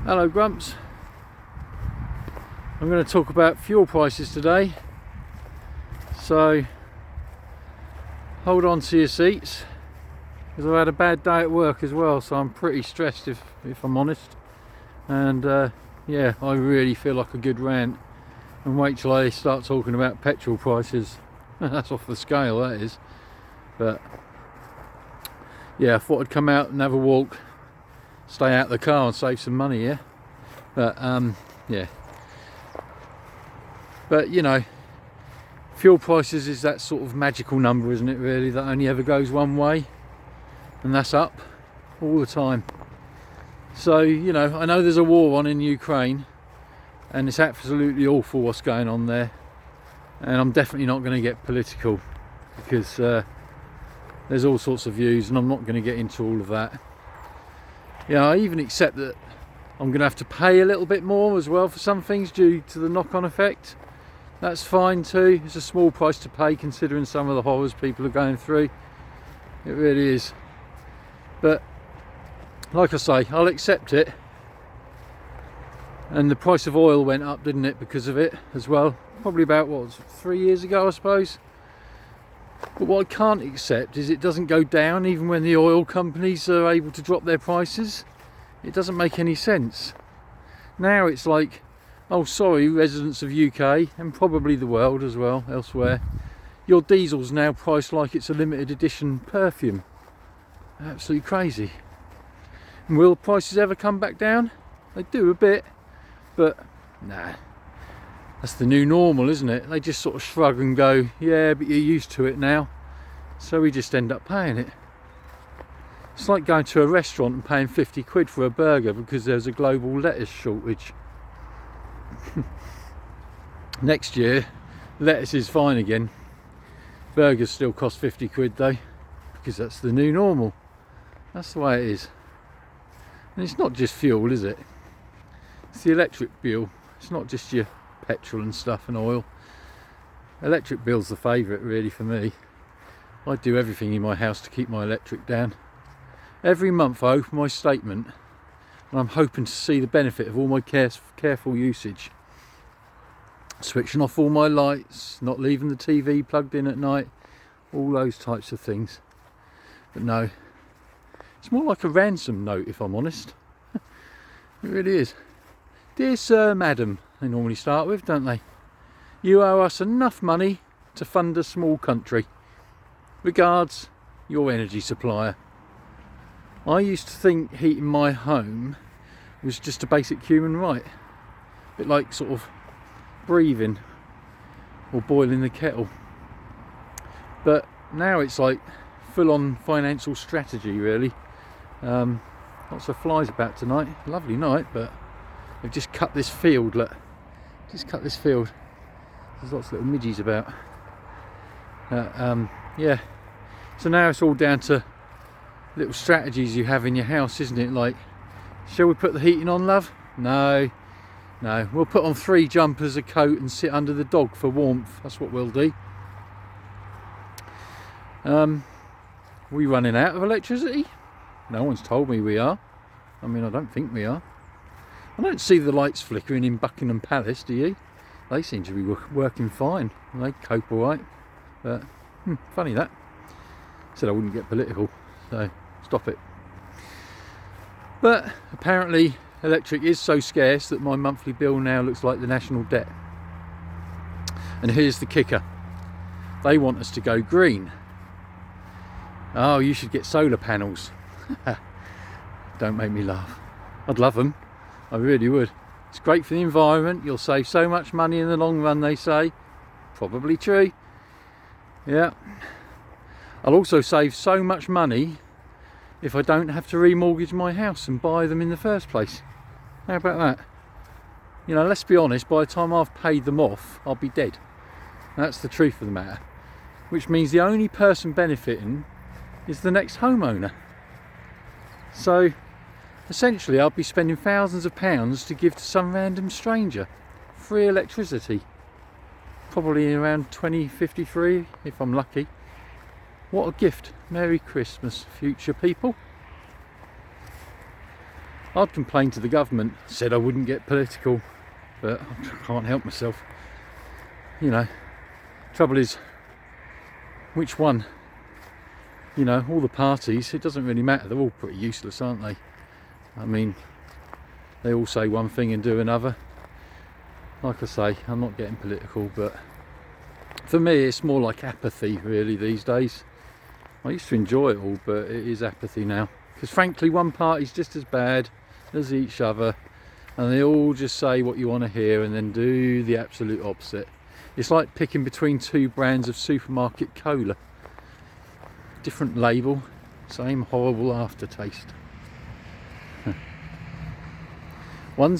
Hello Grumps. I'm going to talk about fuel prices today, so hold on to your seats because I've had a bad day at work as well, so I'm pretty stressed if I'm honest, and yeah, I really feel like a good rant. And wait till I start talking about petrol prices. That's off the scale, that is. But yeah, I thought I'd come out and have a walk, stay out of the car and save some money, yeah. But yeah, but you know, fuel prices is that sort of magical number, isn't it, really, that only ever goes one way, and that's up all the time. So, you know, I know there's a war on in Ukraine and it's absolutely awful what's going on there, and I'm definitely not going to get political because there's all sorts of views and I'm not going to get into all of that. Yeah, I even accept that I'm going to have to pay a little bit more as well for some things due to the knock-on effect. That's fine too. It's a small price to pay considering some of the horrors people are going through. It really is. But like I say, I'll accept it. And the price of oil went up, didn't it, because of it as well? Probably about, what, 3 years ago, I suppose. But what I can't accept is it doesn't go down even when the oil companies are able to drop their prices. It doesn't make any sense. Now it's like, oh sorry, residents of UK and probably the world as well, elsewhere, your diesel's now priced like it's a limited edition perfume. Absolutely crazy. And will prices ever come back down? They do a bit, but nah. That's the new normal, isn't it? They just sort of shrug and go, yeah, but you're used to it now. So we just end up paying it. It's like going to a restaurant and paying 50 quid for a burger because there's a global lettuce shortage. Next year, lettuce is fine again. Burgers still cost 50 quid though, because that's the new normal. That's the way it is. And it's not just fuel, is it? It's the electric bill. It's not just your petrol and stuff and oil. Electric bill's the favourite really for me. I do everything in my house to keep my electric down. Every month I open my statement and I'm hoping to see the benefit of all my careful usage. Switching off all my lights, not leaving the TV plugged in at night, all those types of things. But no, it's more like a ransom note if I'm honest. It really is. Dear Sir, Madam, they normally start with, don't they? You owe us enough money to fund a small country. Regards, your energy supplier. I used to think heating my home was just a basic human right. A bit like sort of breathing or boiling the kettle. But now it's like full-on financial strategy really. Lots of flies about tonight. Lovely night, but they've just cut this field, look. Just cut this field. There's lots of little midges about. Yeah. So now it's all down to little strategies you have in your house, isn't it? Like, shall we put the heating on, love? No. No. We'll put on 3 jumpers, a coat and sit under the dog for warmth. That's what we'll do. We running out of electricity? No one's told me we are. I mean, I don't think we are. I don't see the lights flickering in Buckingham Palace, do you? They seem to be working fine. They cope all right. But funny that. Said I wouldn't get political, so stop it. But apparently electric is so scarce that my monthly bill now looks like the national debt. And here's the kicker. They want us to go green. Oh, you should get solar panels. Don't make me laugh. I'd love them. I really would. It's great for the environment. You'll save so much money in the long run, they say. Probably true. Yeah. I'll also save so much money if I don't have to remortgage my house and buy them in the first place. How about that? You know, let's be honest, by the time I've paid them off, I'll be dead. That's the truth of the matter. Which means the only person benefiting is the next homeowner. So essentially I'll be spending thousands of pounds to give to some random stranger. Free electricity. Probably around 2053 if I'm lucky. What a gift. Merry Christmas, future people. I'd complain to the government, said I wouldn't get political, but I can't help myself. You know, trouble is, which one? You know, all the parties, it doesn't really matter, they're all pretty useless, aren't they? I mean, they all say one thing and do another. Like I say, I'm not getting political, but for me it's more like apathy really these days. I used to enjoy it all, but it is apathy now. Because frankly, one party's just as bad as each other, and they all just say what you want to hear and then do the absolute opposite. It's like picking between two brands of supermarket cola. Different label, same horrible aftertaste. One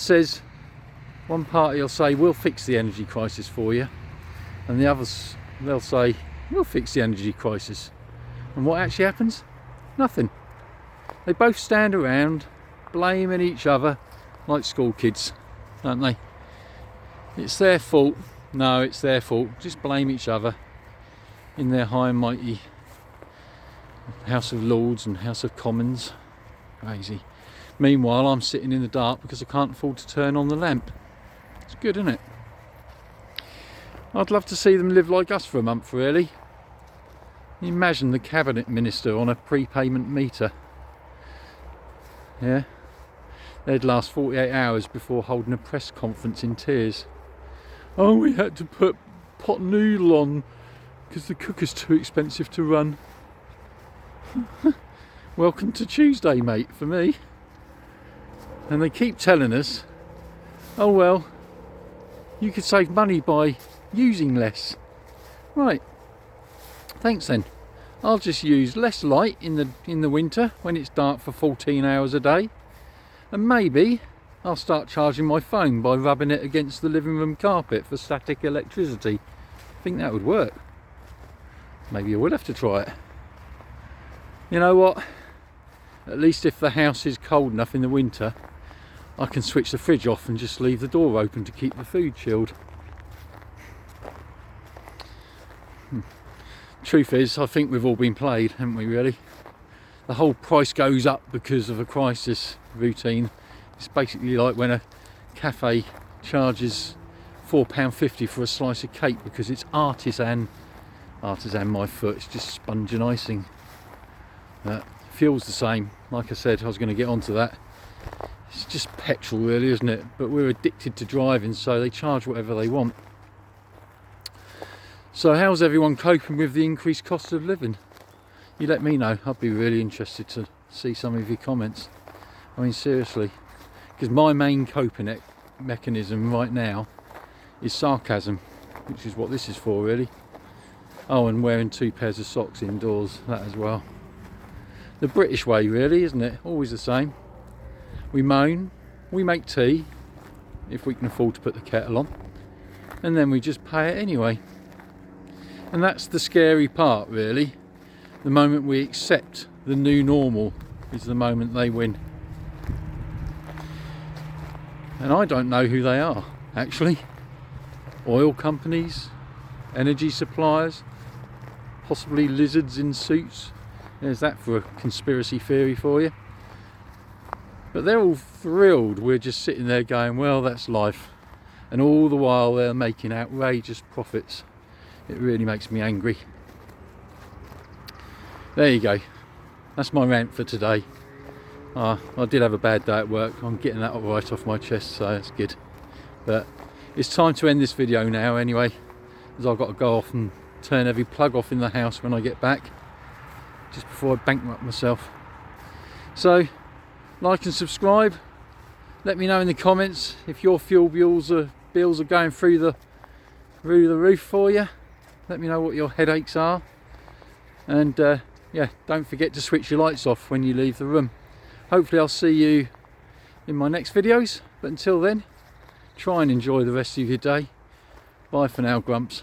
party will say, we'll fix the energy crisis for you, and the others, they'll say, we'll fix the energy crisis. And what actually happens? Nothing. They both stand around blaming each other like school kids, don't they? It's their fault. No, it's their fault. Just blame each other in their high and mighty House of Lords and House of Commons. Crazy. Meanwhile, I'm sitting in the dark because I can't afford to turn on the lamp. It's good, isn't it? I'd love to see them live like us for a month, really. Imagine the cabinet minister on a prepayment meter. Yeah, they'd last 48 hours before holding a press conference in tears. Oh, we had to put pot noodle on because the cooker's too expensive to run. Welcome to Tuesday, mate, for me. And they keep telling us, oh well, you could save money by using less. Right, thanks then. I'll just use less light in the winter when it's dark for 14 hours a day, and maybe I'll start charging my phone by rubbing it against the living room carpet for static electricity. I think that would work. Maybe I will have to try it. You know what? At least if the house is cold enough in the winter, I can switch the fridge off and just leave the door open to keep the food chilled. Truth is, I think we've all been played, haven't we, really? The whole price goes up because of a crisis routine. It's basically like when a cafe charges £4.50 for a slice of cake because it's artisan my foot, it's just sponge and icing. Fuel's the same. Like I said, I was going to get onto that. It's just petrol really, isn't it? But we're addicted to driving, so they charge whatever they want. So how's everyone coping with the increased cost of living? You let me know. I'd be really interested to see some of your comments. I mean, seriously, because my main coping mechanism right now is sarcasm, which is what this is for really. Oh, and wearing 2 pairs of socks indoors, that as well. The British way really, isn't it? Always the same. We moan, we make tea, if we can afford to put the kettle on, and then we just pay it anyway. And that's the scary part really. The moment we accept the new normal is the moment they win. And I don't know who they are, actually. Oil companies, energy suppliers, possibly lizards in suits. There's that for a conspiracy theory for you. But they're all thrilled. We're just sitting there going, well, that's life. And all the while they're making outrageous profits. It really makes me angry. There you go. That's my rant for today. I did have a bad day at work. I'm getting that right off my chest, so that's good. But it's time to end this video now anyway, as I've got to go off and turn every plug off in the house when I get back, just before I bankrupt myself. So, like and subscribe. Let me know in the comments if your fuel bills are going through the roof for you. Let me know what your headaches are. And yeah, don't forget to switch your lights off when you leave the room. Hopefully I'll see you in my next videos, but until then, try and enjoy the rest of your day. Bye for now, Grumps.